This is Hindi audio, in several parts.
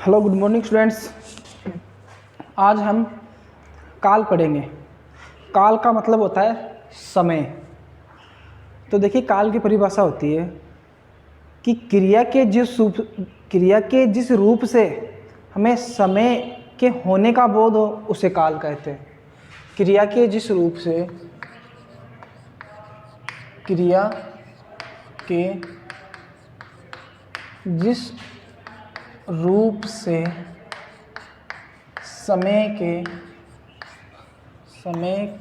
Hello good morning students. आज हम काल पढ़ेंगे। काल का मतलब होता है समय। तो देखिए, काल की परिभाषा होती है कि क्रिया के जिस रूप से हमें समय के होने का बोध हो उसे काल कहते हैं। क्रिया के जिस रूप से समय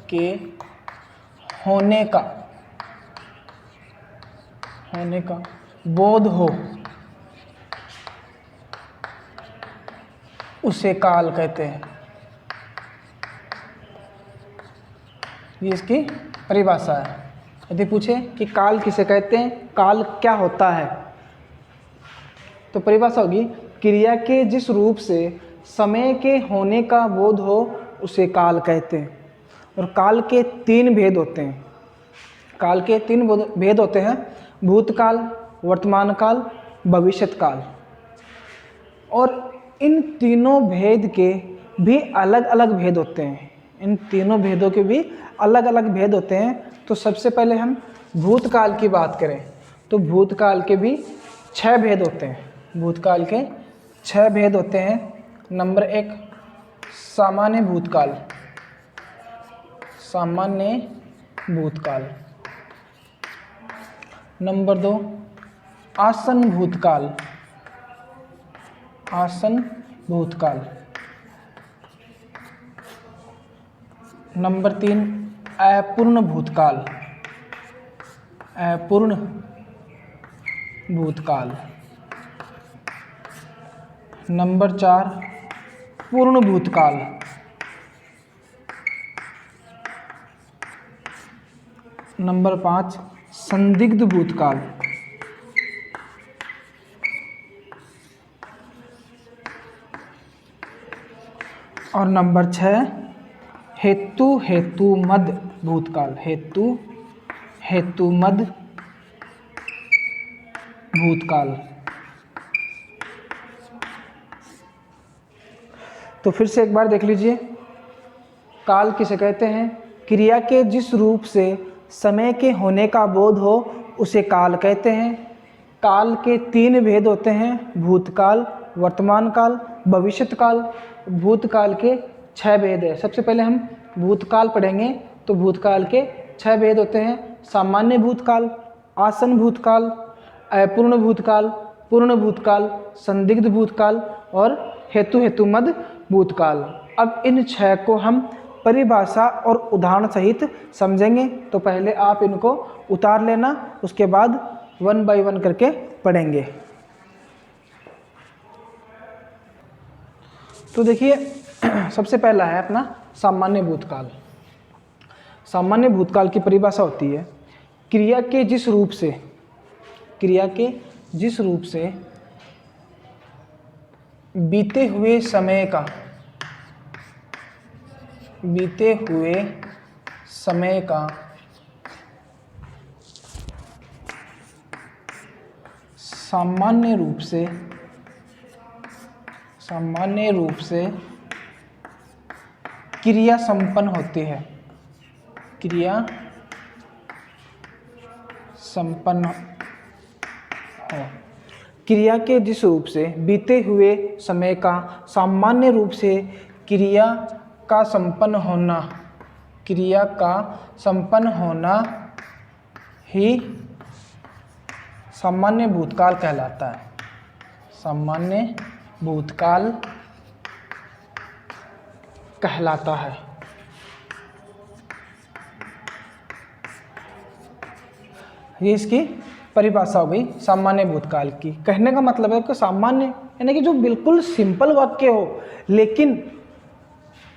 के होने का बोध हो उसे काल कहते हैं। ये इसकी परिभाषा है। यदि पूछे कि काल किसे कहते हैं, काल क्या होता है, तो परिभाषा होगी क्रिया के जिस रूप से समय के होने का बोध हो उसे काल कहते हैं। और काल के तीन भेद होते हैं। काल के तीन भेद होते हैं: भूतकाल, वर्तमान काल, भविष्यत काल। और इन तीनों भेद के भी अलग अलग भेद होते हैं। इन तीनों भेदों के भी अलग अलग भेद होते हैं। तो सबसे पहले हम भूतकाल की बात करें तो भूतकाल के भी 6 भेद होते हैं। भूतकाल के 6 भेद होते हैं। नंबर 1 सामान्य भूतकाल। नंबर 2 आसन्न भूतकाल। नंबर 3 अपूर्ण भूतकाल। नंबर 4 पूर्ण भूतकाल। नंबर 5 संदिग्ध भूतकाल। और नंबर 6 हेतुमद भूतकाल। तो फिर से एक बार देख लीजिए, काल किसे कहते हैं? क्रिया के जिस रूप से समय के होने का बोध हो उसे काल कहते हैं। काल के 3 भेद होते हैं: भूतकाल, वर्तमान काल, भविष्यत काल। भूतकाल के 6 भेद है। सबसे पहले हम भूतकाल पढ़ेंगे। तो भूतकाल के 6 भेद होते हैं: सामान्य भूतकाल, आसन्न भूतकाल, अपूर्ण भूतकाल, पूर्ण भूतकाल, संदिग्ध भूतकाल और हेतुमद भूतकाल। अब इन 6 को हम परिभाषा और उदाहरण सहित समझेंगे। तो पहले आप इनको उतार लेना, उसके बाद 1 बाय 1 करके पढ़ेंगे। तो देखिए, सबसे पहला है अपना सामान्य भूतकाल। सामान्य भूतकाल की परिभाषा होती है क्रिया के जिस रूप से बीते हुए समय का सामान्य रूप से क्रिया संपन्न होती है। क्रिया के जिस रूप से बीते हुए समय का सामान्य रूप से क्रिया का संपन्न होना ही सामान्य भूतकाल कहलाता है। सामान्य भूतकाल कहलाता है। ये इसकी परिभाषा हो गई सामान्य भूतकाल की। कहने का मतलब है कि सामान्य यानी कि जो बिल्कुल सिंपल वाक्य हो लेकिन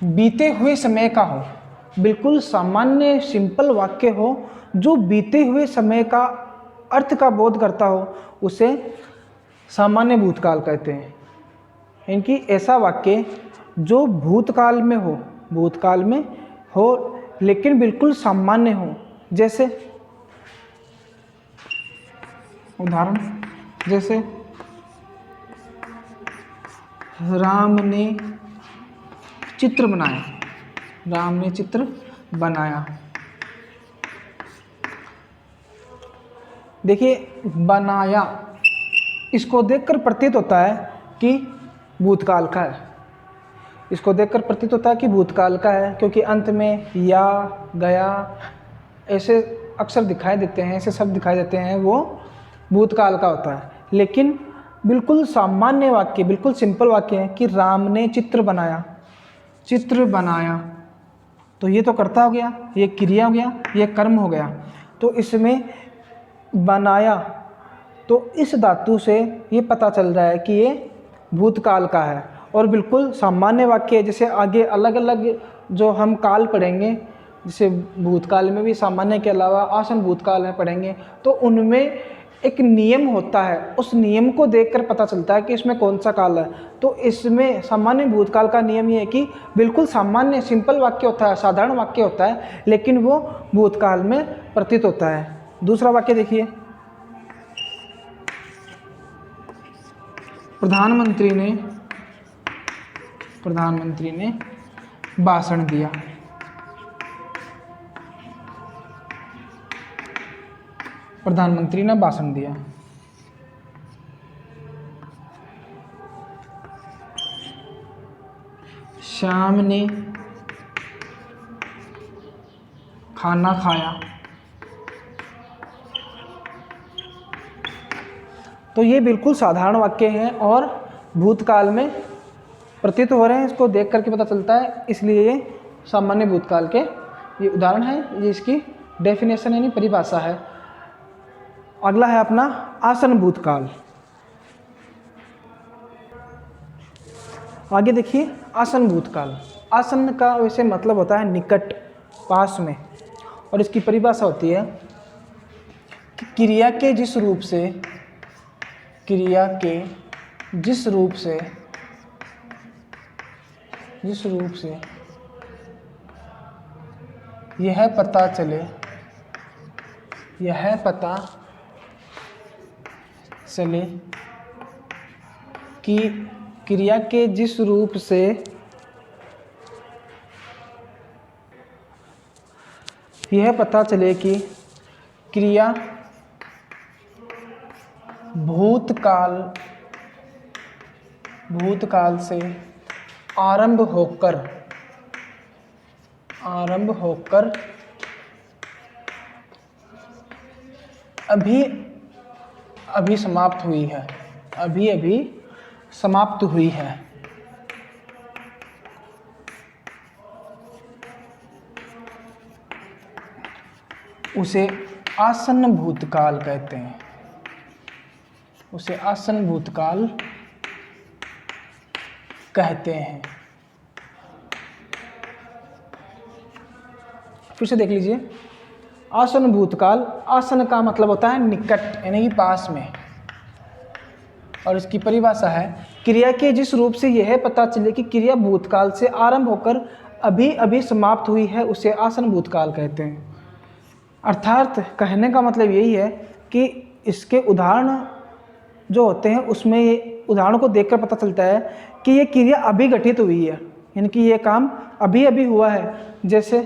बीते हुए समय का हो। बिल्कुल सामान्य सिंपल वाक्य हो जो बीते हुए समय का अर्थ का बोध करता हो उसे सामान्य भूतकाल कहते हैं। इनकी ऐसा वाक्य जो भूतकाल में हो लेकिन बिल्कुल सामान्य हो। जैसे उदाहरण, जैसे राम ने चित्र बनाया। राम ने चित्र बनाया। देखिए बनाया, इसको देखकर प्रतीत होता है कि भूतकाल का है। इसको देखकर प्रतीत होता है कि भूतकाल का है, क्योंकि अंत में या, गया ऐसे अक्षर दिखाई देते हैं, ऐसे शब्द दिखाई देते हैं, वो भूतकाल का होता है। लेकिन बिल्कुल सामान्य वाक्य, बिल्कुल सिंपल वाक्य है कि राम ने चित्र बनाया। चित्र बनाया, तो ये तो कर्ता हो गया, ये क्रिया हो गया, ये कर्म हो गया। तो इसमें बनाया, तो इस धातु से ये पता चल रहा है कि ये भूतकाल का है और बिल्कुल सामान्य वाक्य है। जैसे आगे अलग अलग जो हम काल पढ़ेंगे, जैसे भूतकाल में भी सामान्य के अलावा आसन भूतकाल में पढ़ेंगे, तो उनमें एक नियम होता है, उस नियम को देखकर पता चलता है कि इसमें कौन सा काल है। तो इसमें सामान्य भूतकाल का नियम ये है कि बिल्कुल सामान्य सिंपल वाक्य होता है, साधारण वाक्य होता है, लेकिन वो भूतकाल में प्रतीत होता है। दूसरा वाक्य देखिए, प्रधानमंत्री ने भाषण दिया। प्रधानमंत्री ने भाषण दिया। श्याम ने खाना खाया। तो ये बिल्कुल साधारण वाक्य हैं और भूतकाल में प्रतीत हो रहे हैं, इसको देख करके पता चलता है, इसलिए ये सामान्य भूतकाल के ये उदाहरण है, ये इसकी डेफिनेशन यानी परिभाषा है। अगला है अपना आसन भूतकाल। आगे देखिए आसन भूतकाल। आसन का वैसे मतलब होता है निकट, पास में, और इसकी परिभाषा होती है कि क्रिया के जिस रूप से यह पता चले कि क्रिया के जिस रूप से यह पता चले कि क्रिया भूतकाल से आरंभ होकर अभी समाप्त हुई है। उसे आसन्न भूतकाल कहते हैं। फिर से देख लीजिए, आसन भूतकाल, आसन का मतलब होता है निकट यानी कि पास में, और इसकी परिभाषा है क्रिया के जिस रूप से यह पता चले कि क्रिया भूतकाल से आरंभ होकर अभी समाप्त हुई है, उसे आसन भूतकाल कहते हैं। अर्थात कहने का मतलब यही है कि इसके उदाहरण जो होते हैं उसमें ये उदाहरण को देखकर पता चलता है कि ये क्रिया अभी घटित हुई है, यानी कि ये काम अभी हुआ है। जैसे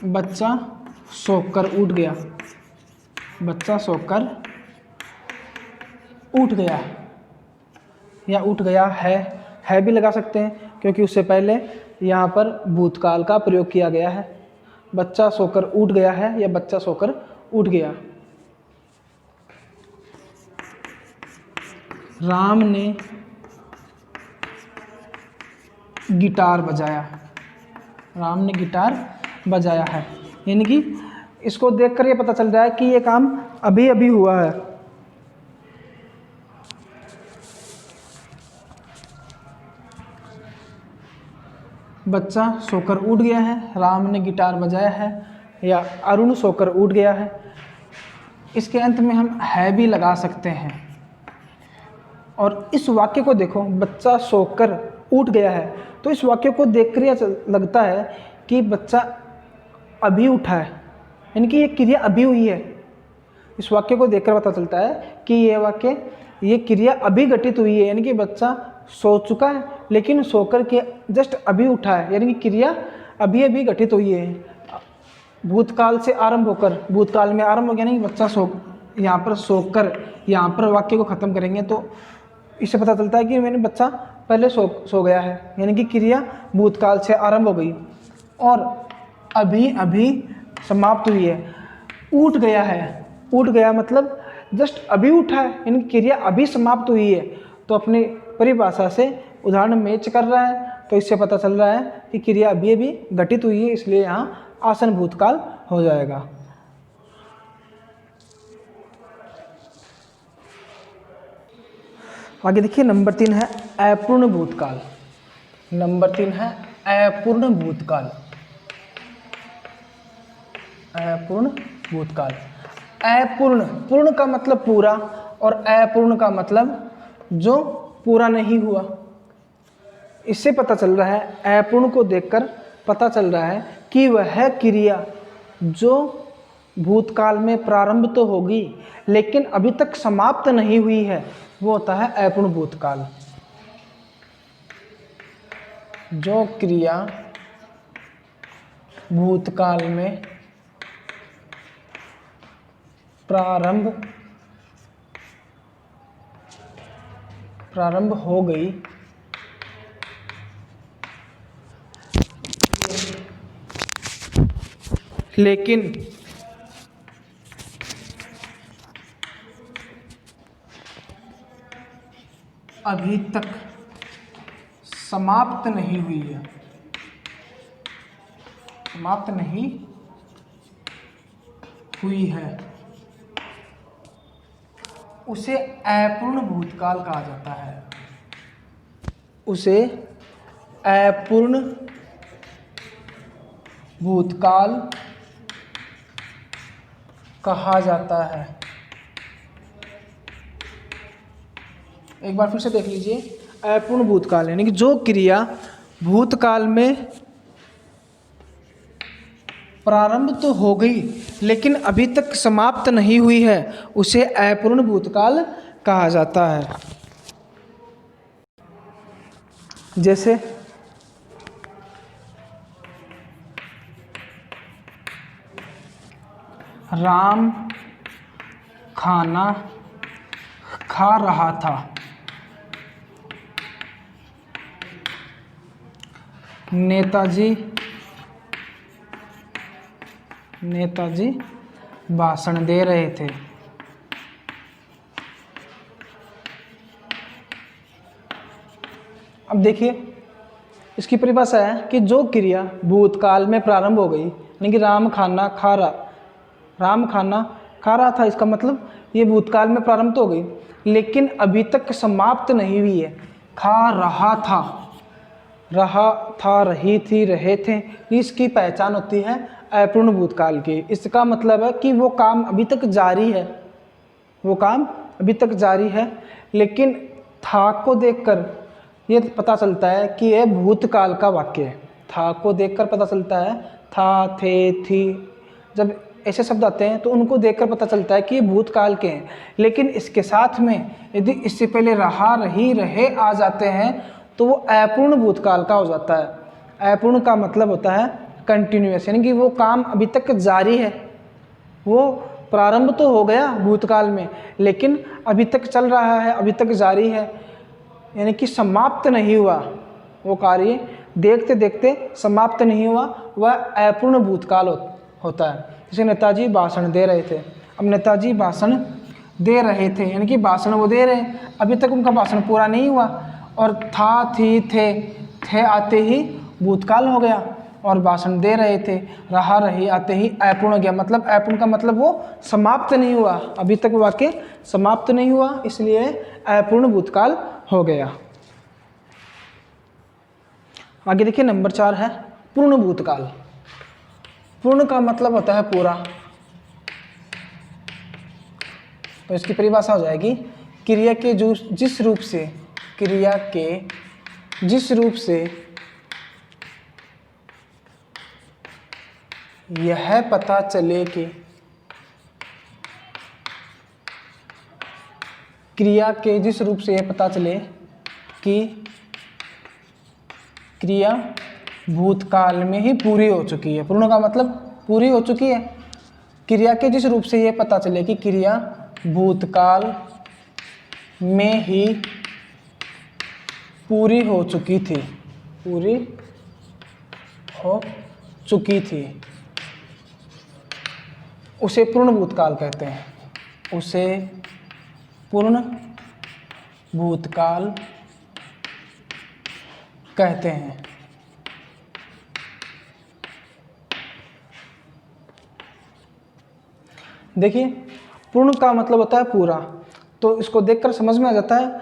बच्चा सोकर उठ गया, या उठ गया है भी लगा सकते हैं, क्योंकि उससे पहले यहाँ पर भूतकाल का प्रयोग किया गया है। बच्चा सोकर उठ गया है या बच्चा सोकर उठ गया। राम ने गिटार बजाया है, यानी कि इसको देखकर ये पता चल रहा है कि ये काम अभी हुआ है। बच्चा सोकर उठ गया है, राम ने गिटार बजाया है, या अरुण सोकर उठ गया है। इसके अंत में हम है भी लगा सकते हैं। और इस वाक्य को देखो, बच्चा सोकर उठ गया है, तो इस वाक्य को देखकर यह लगता है कि बच्चा अभी उठा है, यानी कि ये क्रिया अभी हुई है। इस वाक्य को देखकर पता चलता है कि ये क्रिया अभी घटित हुई है, यानी कि बच्चा सो चुका है लेकिन सोकर के जस्ट अभी उठा है, यानी कि क्रिया अभी अभी घटित हुई है। भूतकाल से आरंभ होकर, भूतकाल में आरंभ हो गया, नहीं बच्चा यहाँ पर सोकर यहाँ पर वाक्य को ख़त्म करेंगे तो इससे पता चलता है कि मैंने बच्चा पहले सो गया है, यानी कि क्रिया भूतकाल से आरंभ हो गई और अभी अभी समाप्त हुई है। उठ गया है, उठ गया मतलब जस्ट अभी उठा है, यानी क्रिया अभी समाप्त हुई है। तो अपनी परिभाषा से उदाहरण मैच कर रहा है, तो इससे पता चल रहा है कि क्रिया अभी अभी घटित हुई है, इसलिए यहाँ आसन भूतकाल हो जाएगा। आगे देखिए नंबर 3 है अपूर्ण भूतकाल। नंबर 3 है अपूर्ण भूतकाल। अपूर्ण भूतकाल। अपूर्ण, पूर्ण का मतलब पूरा और अपूर्ण का मतलब जो पूरा नहीं हुआ। इससे पता चल रहा है, अपूर्ण को देखकर पता चल रहा है कि वह क्रिया जो भूतकाल में प्रारंभ तो होगी लेकिन अभी तक समाप्त नहीं हुई है, वो होता है अपूर्ण भूतकाल। जो क्रिया भूतकाल में प्रारंभ हो गई लेकिन अभी तक समाप्त नहीं हुई है, समाप्त नहीं हुई है, उसे अपूर्ण भूतकाल कहा जाता है। उसे अपूर्ण भूतकाल कहा जाता है। एक बार फिर से देख लीजिए, अपूर्ण भूतकाल यानी कि जो क्रिया भूतकाल में प्रारंभ तो हो गई लेकिन अभी तक समाप्त नहीं हुई है, उसे अपूर्ण भूतकाल कहा जाता है। जैसे राम खाना खा रहा था, नेताजी भाषण दे रहे थे। अब देखिए इसकी परिभाषा है कि जो क्रिया भूतकाल में प्रारंभ हो गई, यानी कि राम खाना खा रहा था, इसका मतलब ये भूतकाल में प्रारंभ तो हो गई लेकिन अभी तक समाप्त नहीं हुई है। खा रहा था, रही थी, रहे थे, इसकी पहचान होती है अपूर्ण भूतकाल की। इसका मतलब है कि वो काम अभी तक जारी है, वो काम अभी तक जारी है, लेकिन था को देखकर ये पता चलता है कि यह भूतकाल का वाक्य है। था को देखकर पता चलता है, था, थे, थी, जब ऐसे शब्द आते हैं तो उनको देखकर पता चलता है कि ये भूतकाल के हैं। लेकिन इसके साथ में यदि इससे पहले रहा, रही, रहे आ जाते हैं तो वो अपूर्ण भूतकाल का हो जाता है। अपूर्ण का मतलब होता है कंटिन्यूअस, यानी कि वो काम अभी तक जारी है, वो प्रारंभ तो हो गया भूतकाल में लेकिन अभी तक चल रहा है, अभी तक जारी है, यानी कि समाप्त नहीं हुआ वो कार्य, देखते देखते समाप्त नहीं हुआ, वह अपूर्ण भूतकाल होता है। जैसे नेताजी भाषण दे रहे थे, अब नेताजी भाषण दे रहे थे यानी कि भाषण वो दे रहे हैं, अभी तक उनका भाषण पूरा नहीं हुआ और था, थी, थे आते ही भूतकाल हो गया और भाषण दे रहे थे, रहा, रही आते ही अपूर्ण हो गया। मतलब अपूर्ण का मतलब वो समाप्त नहीं हुआ, अभी तक वाक्य समाप्त नहीं हुआ, इसलिए अपूर्ण भूतकाल हो गया। आगे देखिए नंबर 4 है पूर्ण भूतकाल। पूर्ण का मतलब होता है पूरा, तो इसकी परिभाषा हो जाएगी क्रिया के जिस रूप से यह पता चले कि क्रिया के जिस रूप से यह पता चले कि क्रिया भूतकाल में ही पूरी हो चुकी है। पूर्ण का मतलब पूरी हो चुकी है। क्रिया के जिस रूप से यह पता चले कि क्रिया भूतकाल में ही पूरी हो चुकी थी, पूरी हो चुकी थी, उसे पूर्ण भूतकाल कहते हैं। उसे पूर्ण भूतकाल कहते हैं। देखिए, पूर्ण का मतलब होता है पूरा, तो इसको देखकर समझ में आ जाता है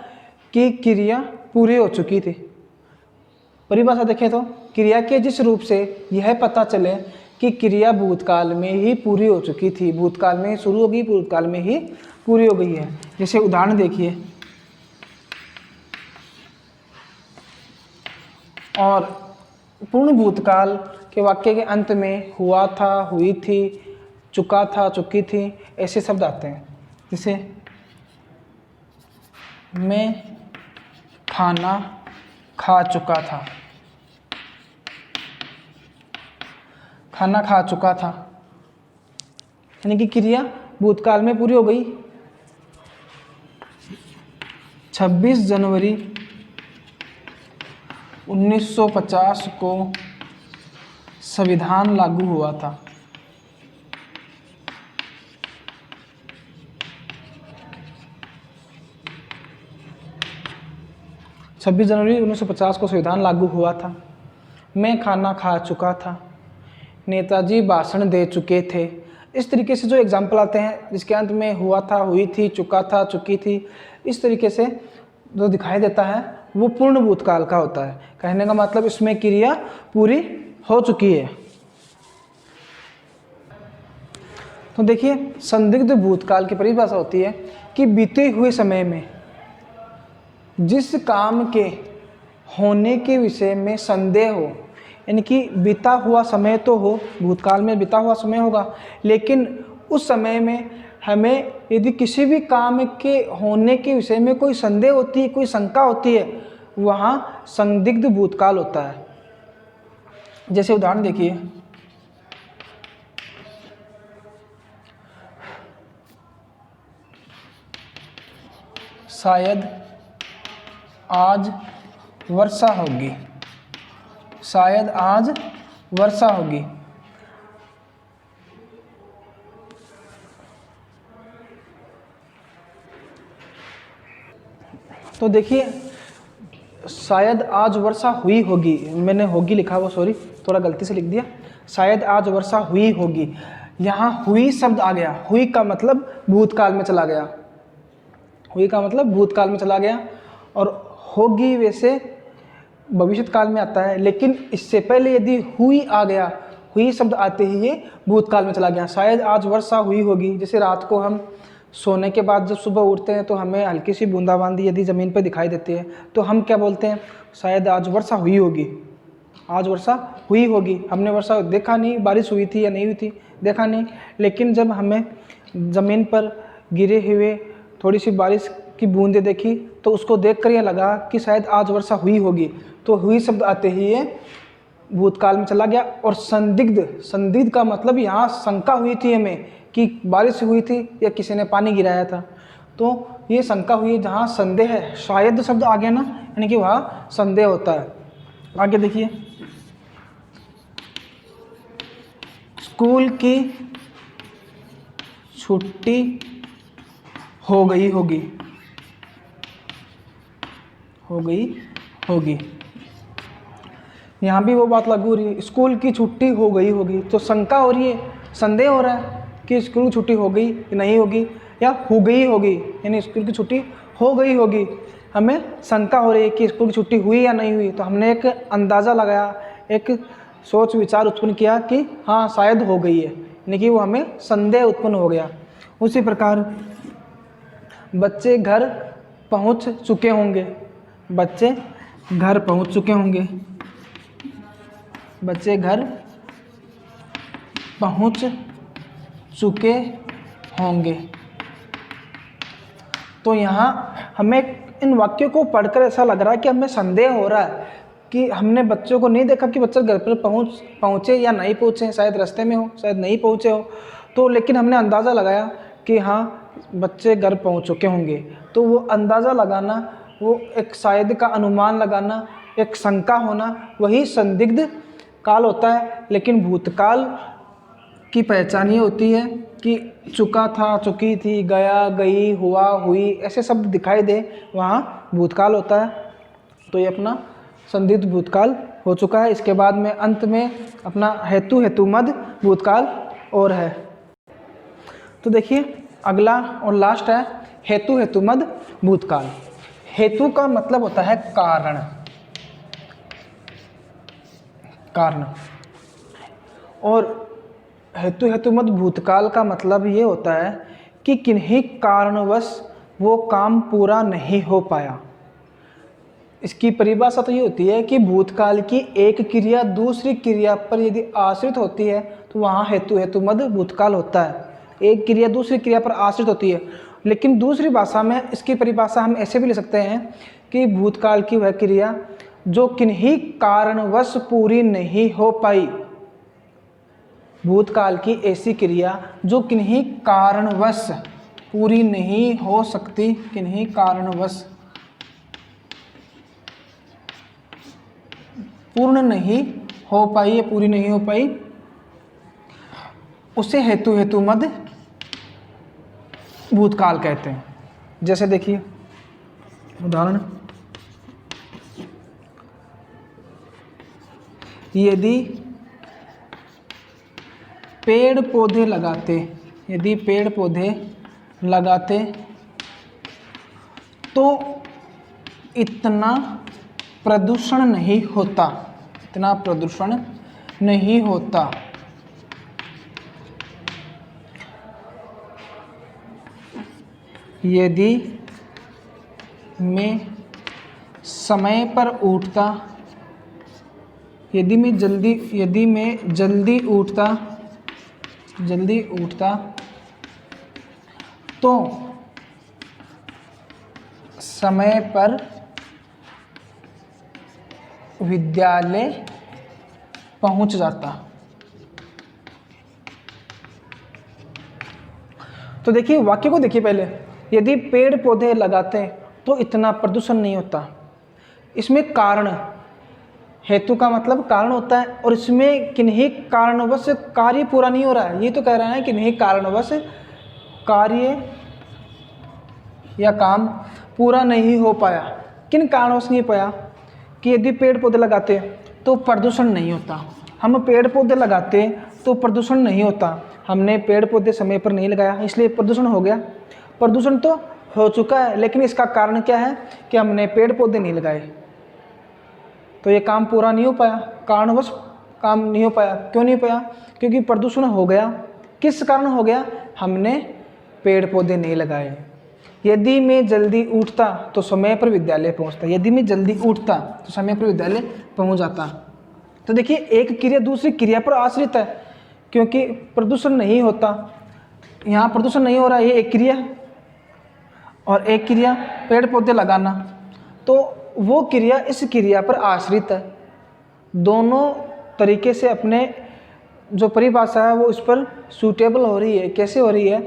कि क्रिया पूरी हो चुकी थी। परिभाषा देखें तो क्रिया के जिस रूप से यह पता चले कि क्रिया भूतकाल में ही पूरी हो चुकी थी, भूतकाल में ही शुरू होगी, भूतकाल में ही पूरी हो गई है। जैसे उदाहरण देखिए, और पूर्ण भूतकाल के वाक्य के अंत में हुआ था, हुई थी, चुका था, चुकी थी, ऐसे शब्द आते हैं। जैसे मैं खाना खा चुका था, खाना खा चुका था, यानी कि क्रिया भूतकाल में पूरी हो गई। 26 जनवरी 1950 को संविधान लागू हुआ था। 26 जनवरी 1950 को संविधान लागू हुआ था। मैं खाना खा चुका था, नेताजी भाषण दे चुके थे। इस तरीके से जो एग्जाम्पल आते हैं जिसके अंत में हुआ था, हुई थी, चुका था, चुकी थी, इस तरीके से जो दिखाई देता है वो पूर्ण भूतकाल का होता है। कहने का मतलब इसमें क्रिया पूरी हो चुकी है। तो देखिए, संदिग्ध भूतकाल की परिभाषा होती है कि बीते हुए समय में जिस काम के होने के विषय में संदेह हो, यानी कि बीता हुआ समय तो हो, भूतकाल में बीता हुआ समय होगा, लेकिन उस समय में हमें यदि किसी भी काम के होने के विषय में कोई संदेह होती है, कोई शंका होती है, वहाँ संदिग्ध भूतकाल होता है। जैसे उदाहरण देखिए, शायद आज वर्षा होगी, शायद आज वर्षा होगी। तो देखिए, शायद आज वर्षा हुई होगी, मैंने होगी लिखा हुआ, सॉरी थोड़ा गलती से लिख दिया। शायद आज वर्षा हुई होगी, यहाँ हुई शब्द आ गया। हुई का मतलब भूतकाल में चला गया, हुई का मतलब भूतकाल में चला गया। और होगी वैसे भविष्य काल में आता है, लेकिन इससे पहले यदि हुई आ गया, हुई शब्द आते ही ये भूतकाल में चला गया। शायद आज वर्षा हुई होगी, जैसे रात को हम सोने के बाद जब सुबह उठते हैं तो हमें हल्की सी बूंदाबांदी यदि ज़मीन पर दिखाई देती है तो हम क्या बोलते हैं, शायद आज वर्षा हुई होगी, आज वर्षा हुई होगी। हमने वर्षा देखा नहीं, बारिश हुई थी या नहीं हुई थी देखा नहीं, लेकिन जब हमें ज़मीन पर गिरे हुए थोड़ी सी बारिश की बूंदें देखी तो उसको देखकर यह लगा कि शायद आज वर्षा हुई होगी। तो हुई शब्द आते ही ये भूतकाल में चला गया। और संदिग्ध, संदिग्ध का मतलब यहाँ शंका हुई थी हमें कि बारिश हुई थी या किसी ने पानी गिराया था, तो ये शंका हुई जहाँ संदेह है, शायद शब्द आ गया ना, यानी कि वहाँ संदेह होता है। आगे देखिए, स्कूल की छुट्टी हो गई होगी, हो गई होगी, यहाँ भी वो बात लागू हो रही है। स्कूल की छुट्टी हो गई होगी, तो शंका हो रही है, संदेह हो रहा है कि स्कूल की छुट्टी हो गई कि नहीं होगी, या हो गई होगी, यानी स्कूल की छुट्टी हो गई होगी। हमें शंका हो रही है कि स्कूल की छुट्टी हुई या नहीं हुई, तो हमने एक अंदाज़ा लगाया, एक सोच विचार उत्पन्न किया कि हाँ शायद हो गई है, यानी कि वो हमें संदेह उत्पन्न हो गया। उसी प्रकार बच्चे घर पहुंच चुके होंगे, बच्चे घर पहुंच चुके होंगे, बच्चे घर पहुंच चुके होंगे। तो यहाँ हमें इन वाक्यों को पढ़कर ऐसा लग रहा है कि हमें संदेह हो रहा है कि हमने बच्चों को नहीं देखा कि बच्चे घर पर पहुँचे या नहीं पहुँचे, शायद रास्ते में हो, शायद नहीं पहुँचे हो, तो लेकिन हमने अंदाज़ा लगाया कि हाँ बच्चे घर पहुँच चुके होंगे। तो वो अंदाज़ा लगाना, वो एक शायद का अनुमान लगाना, एक शंका होना, वही संदिग्ध काल होता है। लेकिन भूतकाल की पहचान ये होती है कि चुका था, चुकी थी, गया, गई, हुआ, हुई, ऐसे शब्द दिखाई दे, वहाँ भूतकाल होता है। तो ये अपना संदिग्ध भूतकाल हो चुका है। इसके बाद में अंत में अपना हेतुमद भूतकाल और है। तो देखिए अगला और लास्ट है हेतुमद भूतकाल। हेतु का मतलब होता है कारण, कारण, और हेतुमद भूतकाल का मतलब ये होता है कि किन्हीं कारणवश वो काम पूरा नहीं हो पाया। इसकी परिभाषा तो ये होती है कि भूतकाल की एक क्रिया दूसरी क्रिया पर यदि आश्रित होती है तो वहाँ हेतुमद भूतकाल होता है। एक क्रिया दूसरी क्रिया पर आश्रित होती है। लेकिन दूसरी भाषा में इसकी परिभाषा हम ऐसे भी ले सकते हैं कि भूतकाल की वह क्रिया जो किन्हीं कारणवश पूरी नहीं हो पाई। भूतकाल की ऐसी क्रिया जो किन्हीं कारणवश पूरी नहीं हो सकती, किन्हीं कारणवश पूर्ण नहीं हो पाई या पूरी नहीं हो पाई, उसे हेतुमद भूतकाल कहते हैं। जैसे देखिए उदाहरण, यदि पेड़ पौधे लगाते, यदि पेड़ पौधे लगाते तो इतना प्रदूषण नहीं होता, इतना प्रदूषण नहीं होता। यदि मैं समय पर उठता, यदि मैं जल्दी उठता तो समय पर विद्यालय पहुंच जाता। तो देखिए वाक्य को देखिए पहले, यदि पेड़ पौधे लगाते तो इतना प्रदूषण नहीं होता। इसमें कारण, हेतु का मतलब कारण होता है, और इसमें किन्हीं कारणवश कार्य पूरा नहीं हो रहा है। ये तो कह रहा है कि किन्हीं कारणवश कार्य या काम पूरा नहीं हो पाया। किन कारणवश नहीं पाया? कि यदि पेड़ पौधे लगाते तो प्रदूषण नहीं होता। हम पेड़ पौधे लगाते तो प्रदूषण नहीं होता। हमने पेड़ पौधे समय पर नहीं लगाया इसलिए प्रदूषण हो गया। प्रदूषण तो हो चुका है, लेकिन इसका कारण क्या है कि हमने पेड़ पौधे नहीं लगाए, तो ये काम पूरा नहीं हो पाया, कारणवश काम नहीं हो पाया। क्यों नहीं पाया? क्योंकि प्रदूषण हो गया। किस कारण हो गया? हमने पेड़ पौधे नहीं लगाए। यदि मैं जल्दी उठता तो समय पर विद्यालय पहुंचता। यदि मैं जल्दी उठता तो समय पर विद्यालय पहुंच जाता। तो देखिए एक क्रिया दूसरी क्रिया पर आश्रित है, क्योंकि प्रदूषण नहीं होता। यहाँ प्रदूषण नहीं हो रहा, ये एक क्रिया और एक क्रिया पेड़ पौधे लगाना, तो वो क्रिया इस क्रिया पर आश्रित है। दोनों तरीके से अपने जो परिभाषा है वो इस पर सूटेबल हो रही है। कैसे हो रही है?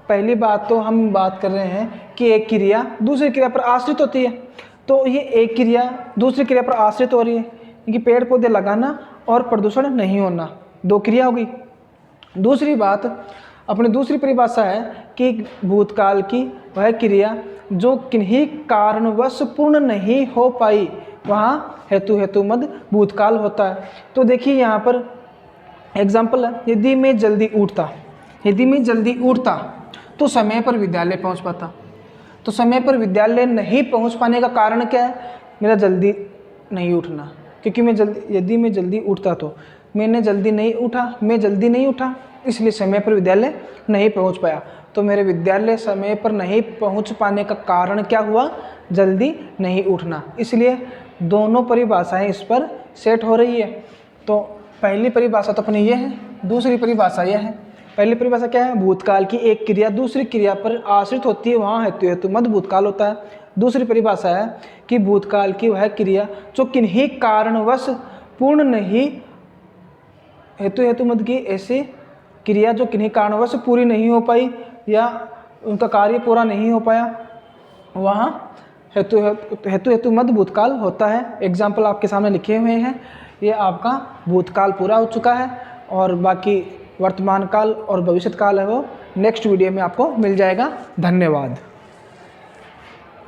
पहली बात तो हम बात कर रहे हैं कि एक क्रिया दूसरी क्रिया पर आश्रित होती है, तो ये एक क्रिया दूसरी क्रिया पर आश्रित हो रही है, क्योंकि पेड़ पौधे लगाना और प्रदूषण नहीं होना, दो क्रिया होगी। दूसरी बात, अपनी दूसरी परिभाषा है कि भूतकाल की वह क्रिया जो किन्हीं कारणवश पूर्ण नहीं हो पाई, वहाँ हेतुमद भूतकाल होता है। तो देखिए यहाँ पर एग्जाम्पल है, यदि मैं जल्दी उठता तो समय पर विद्यालय पहुँच पाता। तो समय पर विद्यालय नहीं पहुँच पाने का कारण क्या है? मेरा जल्दी नहीं उठना। क्योंकि यदि मैं जल्दी उठता तो मैं जल्दी नहीं उठा इसलिए समय पर विद्यालय नहीं पहुंच पाया। तो मेरे विद्यालय समय पर नहीं पहुंच पाने का कारण क्या हुआ? जल्दी नहीं उठना। इसलिए दोनों परिभाषाएं इस पर सेट हो रही है। तो पहली परिभाषा तो अपनी ये है, दूसरी परिभाषा यह है पहली परिभाषा क्या है, भूतकाल की एक क्रिया दूसरी क्रिया पर आश्रित होती है, वहाँ हेतु हेतु मद भूतकाल होता है। दूसरी परिभाषा है कि भूतकाल की वह क्रिया जो किन्हीं कारणवश पूर्ण नहीं, हेतु हेतु मद की ऐसी क्रिया जो किन्हीं कारणवश पूरी नहीं हो पाई या उनका कार्य पूरा नहीं हो पाया, वहाँ हेतु हेतु मद भूतकाल होता है। एग्जाम्पल आपके सामने लिखे हुए हैं, ये आपका भूतकाल पूरा हो चुका है और बाकी वर्तमान काल और भविष्य काल है वो नेक्स्ट वीडियो में आपको मिल जाएगा। धन्यवाद।